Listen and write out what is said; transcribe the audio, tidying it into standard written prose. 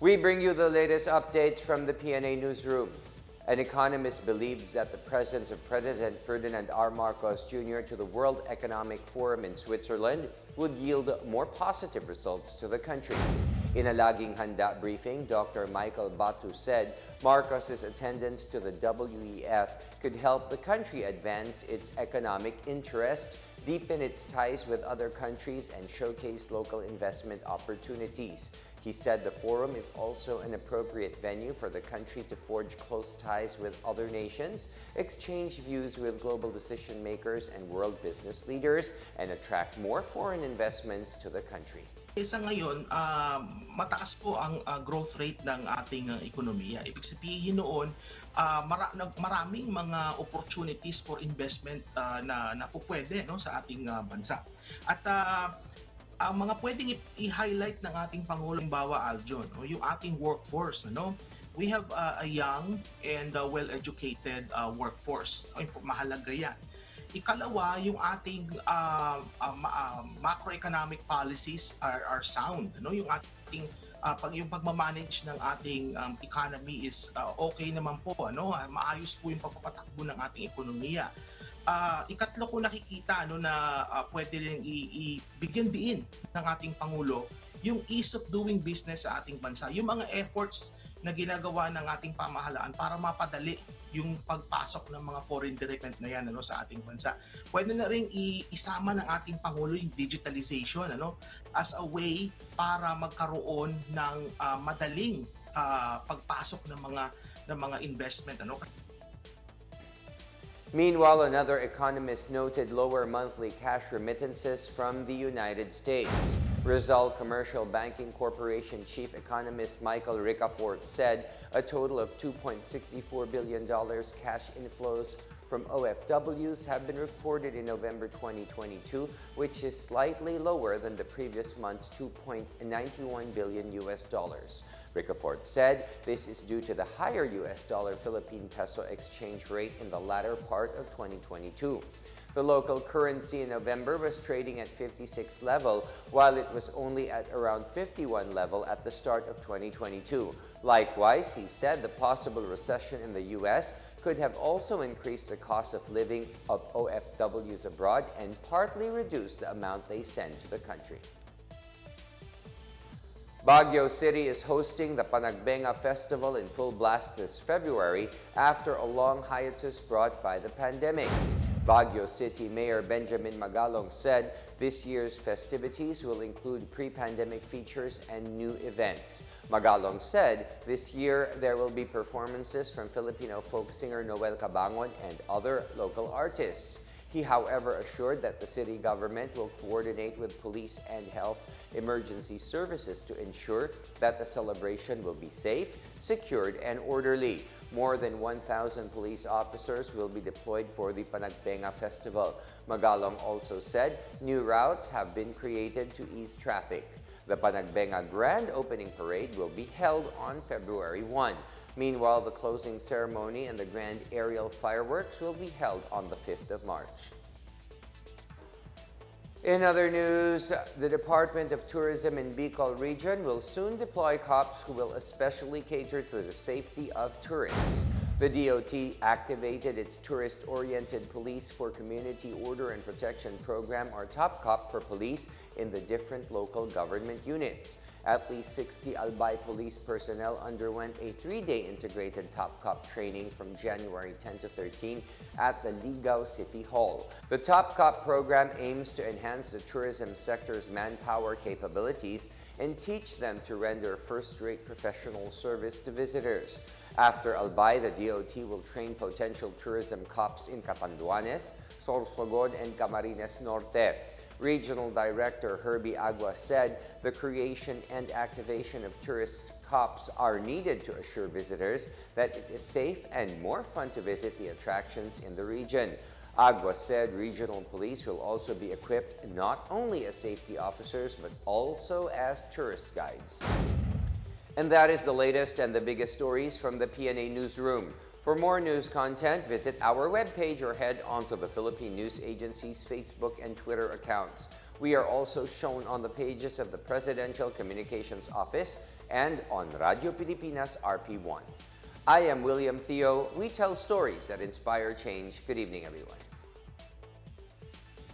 We bring you the latest updates from the Pna Newsroom. An economist believes that the presence of President Ferdinand R. Marcos Jr. to the World Economic Forum in Switzerland would yield more positive results to the country. In a Laging Handa briefing, Dr. Michael Batu said Marcos's attendance to the WEF could help the country advance its economic interest, deepen its ties with other countries, and showcase local investment opportunities. He said the forum is also an appropriate venue for the country to forge close ties with other nations, exchange views with global decision makers and world business leaders, and attract more foreign investments to the country. Sa ngayon, mataas po ang growth rate ng ating ekonomiya. Ibig sabihin noon, maraming mga opportunities for investment na pupwede sa ating bansa. At ang mga pwedeng i-highlight ng ating Pangulo, bawa Aljon, yung ating workforce. We have a young and well-educated workforce. Mahalaga yan. Ikalawa, yung ating macroeconomic policies are sound. Yung ating yung pagmamanage ng ating economy is okay naman po. Maayos po yung pagpapatakbo ng ating ekonomiya. Ikatlo ko nakikita na pwede rin ibigyan diin ng ating Pangulo yung ease of doing business sa ating bansa. Yung mga efforts na ginagawa ng ating pamahalaan para mapadali yung pagpasok ng mga foreign direct na yan sa ating bansa. Pwede na rin isama ng ating Pangulo yung digitalization as a way para magkaroon ng madaling pagpasok ng mga investment. Meanwhile, another economist noted lower monthly cash remittances from the United States. Rizal Commercial Banking Corporation Chief Economist Michael Ricafort said a total of $2.64 billion cash inflows from OFWs have been reported in November 2022, which is slightly lower than the previous month's $2.91 billion. Ricafort said this is due to the higher US dollar-Philippine peso exchange rate in the latter part of 2022. The local currency in November was trading at 56 level, while it was only at around 51 level at the start of 2022. Likewise, he said the possible recession in the US could have also increased the cost of living of OFWs abroad and partly reduced the amount they send to the country. Baguio City is hosting the Panagbenga Festival in full blast this February after a long hiatus brought by the pandemic. Baguio City Mayor Benjamin Magalong said this year's festivities will include pre-pandemic features and new events. Magalong said this year there will be performances from Filipino folk singer Noel Cabangon and other local artists. He, however, assured that the city government will coordinate with police and health emergency services to ensure that the celebration will be safe, secured, and orderly. More than 1,000 police officers will be deployed for the Panagbenga Festival. Magalong also said new routes have been created to ease traffic. The Panagbenga Grand Opening Parade will be held on February 1. Meanwhile, the closing ceremony and the grand aerial fireworks will be held on the 5th of March. In other news, the Department of Tourism in Bicol region will soon deploy cops who will especially cater to the safety of tourists. The DOT activated its tourist-oriented Police for Community Order and Protection program, or Top Cop, for police in the different local government units. At least 60 Albay police personnel underwent a 3-day integrated Top Cop training from January 10 to 13 at the Ligao City Hall. The Top Cop program aims to enhance the tourism sector's manpower capabilities and teach them to render first-rate professional service to visitors. After Albay, the DOT will train potential tourism cops in Catanduanes, Sorsogon, and Camarines Norte. Regional Director Herbie Agua said the creation and activation of tourist cops are needed to assure visitors that it is safe and more fun to visit the attractions in the region. Agua said regional police will also be equipped not only as safety officers but also as tourist guides. And that is the latest and the biggest stories from the Pna Newsroom. For more news content, visit our webpage or head onto the Philippine News Agency's Facebook and Twitter accounts. We are also shown on the pages of the Presidential Communications Office and on Radio Pilipinas RP1. I am William Theo. We tell stories that inspire change. Good evening, everyone.